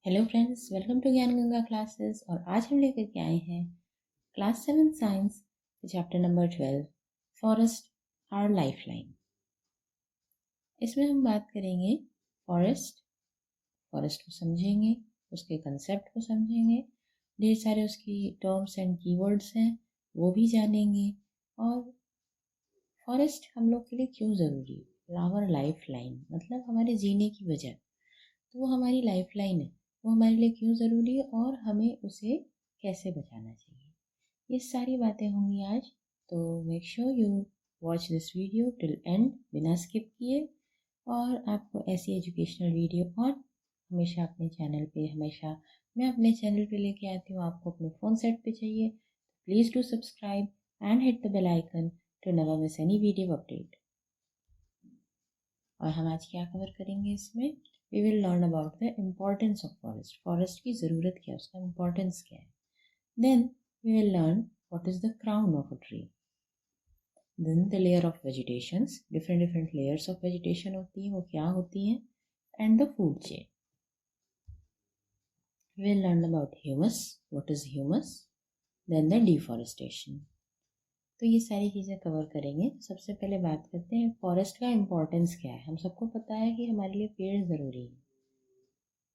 Hello friends, welcome to ज्ञान Ganga classes. और आज हम लेकर के आए हैं class 7 science chapter number 12 forest our lifeline. इसमें हम बात करेंगे फॉरेस्ट को समझेंगे, उसके कंसेप्ट को समझेंगे, ढेर सारे उसकी टर्म्स एंड कीवर्ड्स हैं वो भी जानेंगे। और फॉरेस्ट हम लोग के लिए क्यों ज़रूरी है, आवर लाइफ लाइन मतलब हमारे जीने की वजह, तो वो हमारी लाइफ लाइन है, वो हमारे लिए क्यों ज़रूरी है और हमें उसे कैसे बचाना चाहिए, ये सारी बातें होंगी आज। तो make sure you watch this video till and बिना स्किप किए। और आपको ऐसी एजुकेशनल वीडियो और हमेशा अपने चैनल पे, हमेशा मैं अपने चैनल पे लेके आती हूँ, आपको अपने फ़ोन सेट पे चाहिए, please do subscribe and hit the bell icon to never miss any video update. और हम आज क्या कवर करेंगे इसमें, we will learn about the importance of forest, forest की ज़रूरत क्या है, उसका इम्पॉर्टेंस क्या है। Then we will learn what is the crown of a tree. Then the layer of vegetations, different layers of vegetation होती हैं, वो क्या होती हैं, and the food chain. We will learn about humus, what is humus, then the deforestation. तो ये सारी चीज़ें कवर करेंगे। सबसे पहले बात करते हैं फॉरेस्ट का इम्पोर्टेंस क्या है। हम सबको पता है कि हमारे लिए पेड़ ज़रूरी है,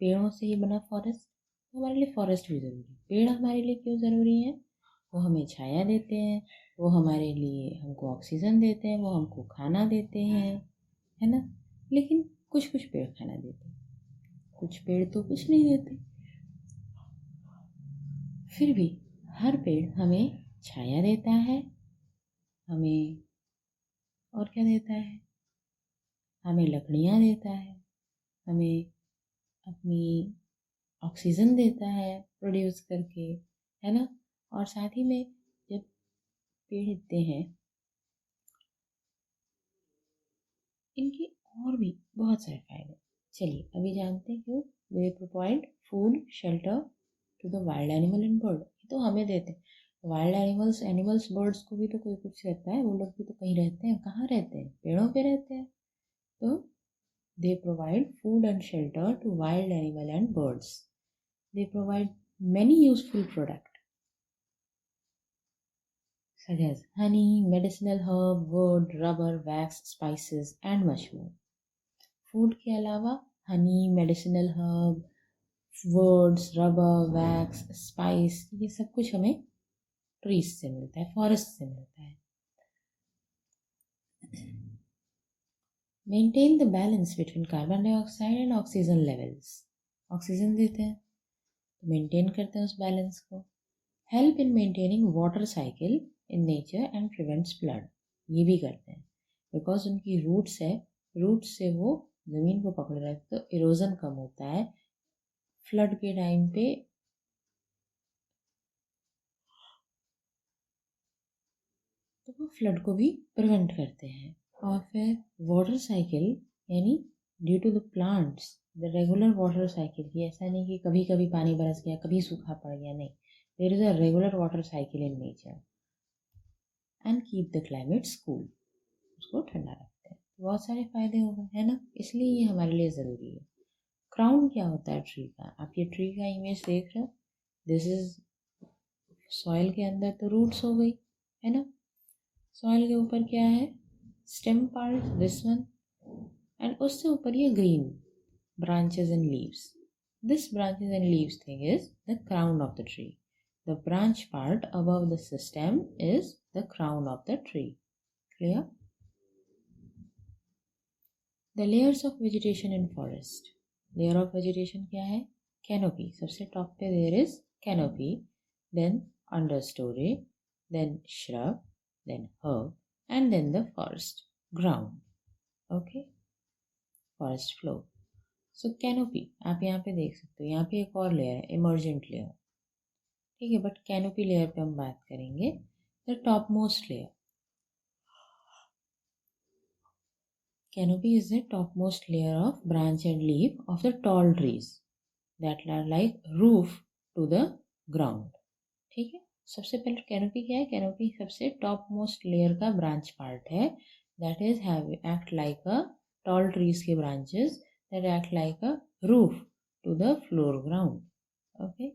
पेड़ों से ही बना फॉरेस्ट, तो हमारे लिए फॉरेस्ट भी ज़रूरी है। पेड़ हमारे लिए क्यों ज़रूरी है, वो हमें छाया देते हैं, वो हमारे लिए हमको ऑक्सीजन देते हैं, वो हमको खाना देते हैं, है ना। लेकिन कुछ कुछ पेड़ खाना देते हैं, कुछ पेड़ तो कुछ नहीं देते। फिर भी हर पेड़ हमें छाया देता है, हमें और क्या देता है, हमें लकड़ियाँ देता है, हमें अपनी ऑक्सीजन देता है प्रोड्यूस करके, है ना। और साथ ही में जब पेड़ इतने हैं, इनके और भी बहुत सारे फायदे। चलिए अभी जानते हैं क्यों। वे provide food shelter to the wild animal and bird, ये तो हमें देते हैं। वाइल्ड एनिमल्स बर्ड्स को भी तो कोई कुछ रहता है, वो लोग भी तो कहीं रहते हैं, कहाँ रहते हैं, पेड़ों पे रहते हैं। तो they provide food and shelter to wild animal and birds. They provide many useful products such as honey, medicinal herb, wood, rubber, wax, spices and much more. Food के अलावा honey, medicinal herb, woods, rubber, wax, spice, ये सब कुछ हमें trees से मिलता है, forest से मिलता है। Maintain the balance between carbon dioxide and oxygen levels, oxygen देते हैं तो मेंटेन करते हैं उस बैलेंस को। Help in maintaining water cycle in nature and prevents flood, ये भी करते हैं बिकॉज उनकी रूट्स है, रूट्स से वो ज़मीन को पकड़ रहे हैं, तो इरोजन कम होता है। फ्लड के टाइम पे तो वो फ्लड को भी प्रिवेंट करते हैं। और फिर वाटर साइकिल यानी due to the plants the regular water cycle, की ऐसा नहीं कि कभी कभी पानी बरस गया, कभी सूखा पड़ गया, नहीं, there is a regular water cycle in nature and keep the climate cool, उसको ठंडा रखते हैं। बहुत सारे फायदे हो गए, है ना, इसलिए ये हमारे लिए ज़रूरी है। क्राउन क्या होता है ट्री का, आप ये ट्री का इमेज देख रहे हो, दिस इज सॉइल के अंदर तो रूट्स हो गई, है ना। सॉइल के ऊपर क्या है, stem part, this one, and उससे ऊपर ये green branches and leaves, this branches and leaves thing is the crown of the tree. The branch part above the stem is the crown of the tree. Clear? The layers of vegetation in forest. Layer of vegetation क्या है, canopy, सबसे top पे there is canopy, then understory, then shrub, then herb, and then the forest ground. Okay, forest floor. So canopy आप यहाँ पे देख सकते हो, यहाँ पे एक और लेयर है, emergent layer, ठीक है, बट canopy लेयर पे हम बात करेंगे, the topmost layer. Canopy is the topmost layer of branch and leaf of the tall trees that are like roof to the ground. ठीक है, सबसे पहले कैनोपी क्या है, कैनोपी सबसे टॉप मोस्ट लेयर का ब्रांच पार्ट है, that is have act like a tall trees के branches that act like a roof to the floor ground. Okay.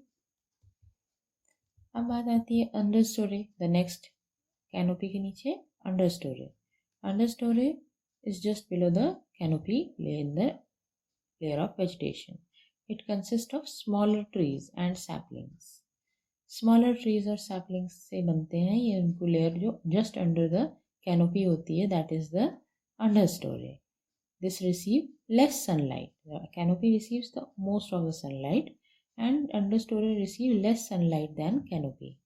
अब बात आती है understory, the next canopy के नीचे understory. Understory is just below the canopy in the layer of vegetation. It consists of smaller trees and saplings. Smaller trees और saplings से बनते हैं ये उनको layer जो just under the canopy होती है, that is the understory. This receive less sunlight. The canopy receives the most of the sunlight and understory receive less sunlight than canopy.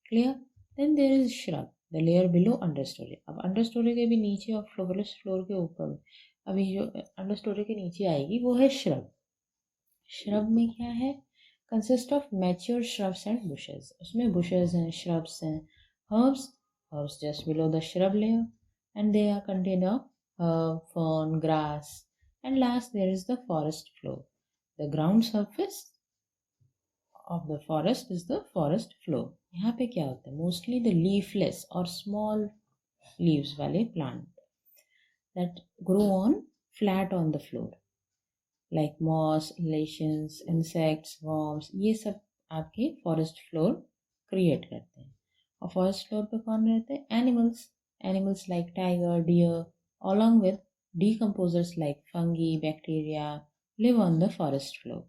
Clear? Then there is shrub, the layer below understory. अब understory के भी नीचे और floor के ऊपर अभी जो understory के नीचे आएगी वो है shrub. Shrub में क्या है? Consist of mature shrubs and bushes. उसमें bushes हैं, shrubs हैं, herbs just below the shrub layer, and they are contained of herb, fern, grass, and last there is the forest floor. The ground surface of the forest is the forest floor. यहाँ पे क्या होता है? Mostly the leafless or small leaves वाले plant that grow on flat on the floor, like moss, lichens, insects, worms. ये सब आपके forest floor create करते हैं. और forest floor पे कौन रहते हैं? Animals like tiger, deer, along with decomposers like fungi, bacteria live on the forest floor.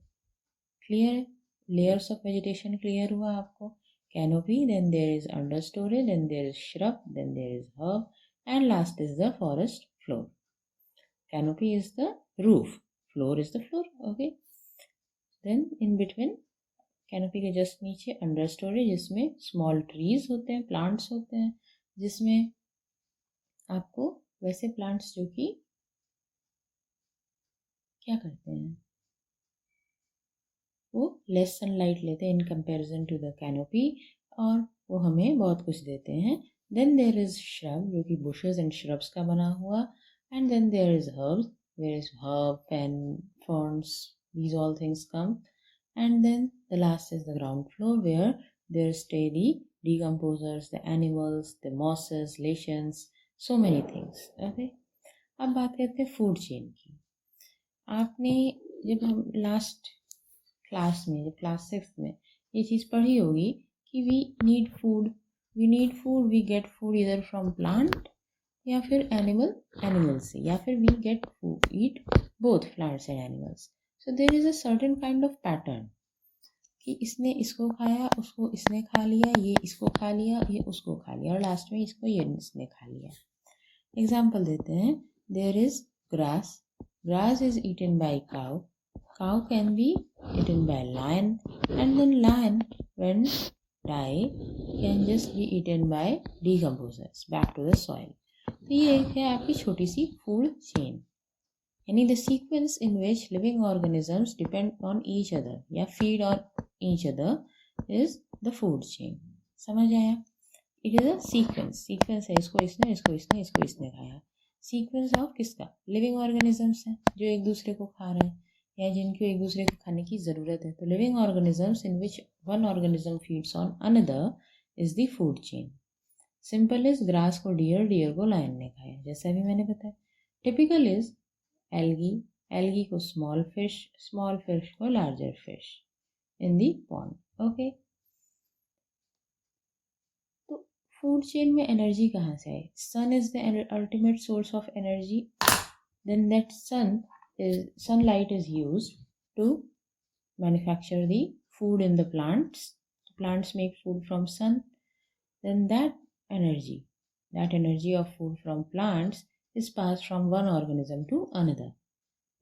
Clear है? Layers of vegetation clear हुआ आपको. Canopy, then there is understory, then there is shrub, then there is herb, and last is the forest floor. Canopy is the roof, floor is the floor. Okay. Then in between canopy के just नीचे understory जिसमें small trees होते हैं, plants होते हैं, जिसमें आपको वैसे plants जो कि क्या करते हैं, वो लेस सनलाइट लेते हैं in comparison to the canopy और वो हमें बहुत कुछ देते हैं. देन देयर इज श्रब जो कि बुशेस एंड श्रब्स का बना हुआ, and then there is herbs, there is herb, ferns, these all things come, and then the last is the ground floor where there stay the decomposers, the animals, the mosses, lichens, so many things. Okay. अब बात करते हैं food chain की. आपने जब हम last class में, जब क्लास 6 में ये चीज़ पढ़ी होगी कि we need food, we get food इधर फ्रॉम प्लांट या फिर एनिमल से, या फिर we get food, eat both plants and animals. So there is a certain kind of pattern कि इसने इसको खाया, उसको इसने खा लिया, ये इसको खा लिया, ये उसको खा लिया, और लास्ट में इसको ये इसने खा लिया. एग्जाम्पल देते हैं. There is grass is eaten by cow. Cow can be eaten by lion, and then lion, when die, can just be eaten by decomposers back to the soil. तो ये है आपकी छोटी सी फूड चेन, यानी the sequence in which living organisms depend on each other या feed on each other is the food chain. समझ आया? It is a sequence है. इसको इसने खाया. Sequence of किसका? Living organisms है जो एक दूसरे को खा रहे हैं या जिनको एक दूसरे को खाने की ज़रूरत है. तो living organisms in which one organism feeds on another is the food chain. Simple is grass को डियर को लायन ने खाया, जैसा भी मैंने बताया. टिपिकल इज एल्गी को स्मॉल फिश को larger fish in the pond. Okay. तो फूड चेन में एनर्जी कहाँ से आए? Sun is the ultimate source of energy. Then that sunlight is used to manufacture the food in the plants. Plants make food from sun. Then that energy of food from plants is passed from one organism to another,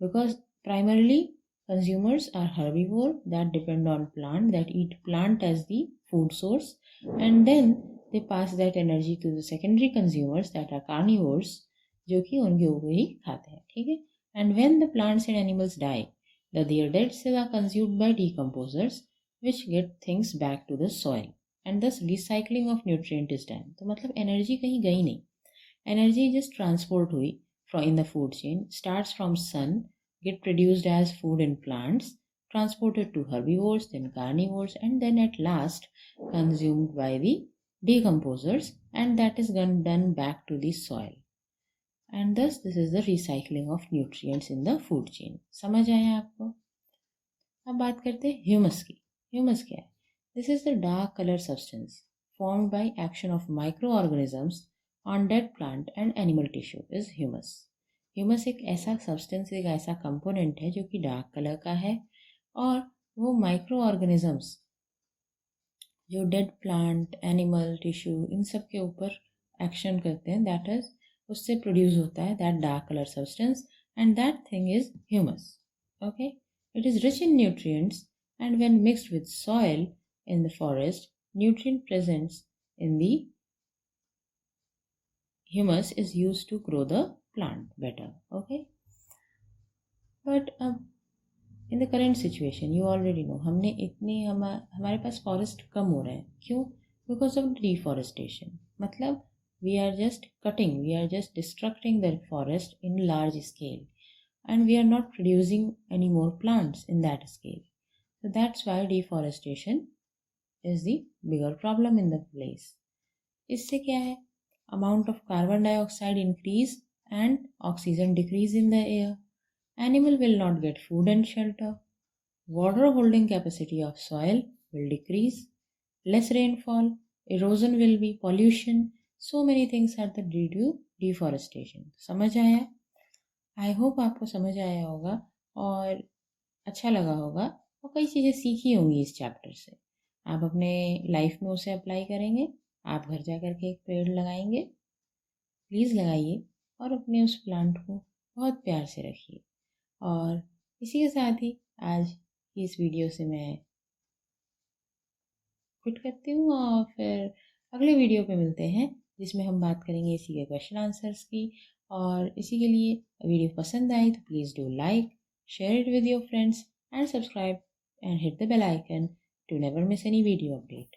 because primarily consumers are herbivore that depend on plant, that eat plant as the food source, and then they pass that energy to the secondary consumers that are carnivores जो कि उनके ऊपर ही खाते हैं. ठीक है. And when the plants and animals die, their dead cells are consumed by decomposers, which get things back to the soil, and thus recycling of nutrient is done. तो मतलब एनर्जी कहीं गई नहीं, एनर्जी जस्ट ट्रांसपोर्ट हुई in the food chain, starts from sun, get produced as food in plants, transported to herbivores, then carnivores, and then at last consumed by the decomposers, and that is done back to the soil. And thus this is the recycling of nutrients in the food chain. समझ आया आपको? अब बात करते हैं humus की। Humus क्या है? This is the dark colour substance formed by action of microorganisms on dead plant and animal tissue is humus. Humus एक ऐसा सब्सटेंस, एक ऐसा कंपोनेंट है जो कि डार्क कलर का है और वो माइक्रो ऑर्गेनिजम्स जो डेड प्लांट, एनिमल टिश्यू, इन सब के ऊपर एक्शन करते हैं, दैट इज उससे प्रोड्यूस होता है that dark colour substance, and that thing is humus. Okay, it is rich in nutrients and when mixed with soil in the forest, nutrient presence in the humus is used to grow the plant better. Okay, but in the current situation you already know हमने इतनी हमारे पास forest कम हो रहा है. क्यों? Because of deforestation. मतलब we are just cutting, we are just destructing the forest in large scale, and we are not producing any more plants in that scale. So that's why deforestation is the bigger problem in the place. इससे क्या है? Amount of carbon dioxide increase and oxygen decrease in the air. Animal will not get food and shelter. Water holding capacity of soil will decrease. Less rainfall. Erosion will be. Pollution. So many things are the due to deforestation. समझ आया? I hope आपको समझ आया होगा और अच्छा लगा होगा और कई चीज़ें सीखी होंगी इस चैप्टर से. आप अपने लाइफ में उसे अप्लाई करेंगे. आप घर जा कर के एक पेड़ लगाएंगे. प्लीज़ लगाइए और अपने उस प्लांट को बहुत प्यार से रखिए. और इसी के साथ ही आज की इस वीडियो से मैं क्विट करती हूँ और फिर अगले वीडियो पे मिलते हैं जिसमें हम बात करेंगे इसी के क्वेश्चन आंसर्स की. और इसी के लिए वीडियो पसंद आई तो please do like, share it with your friends and subscribe and hit the bell icon to never miss any video update.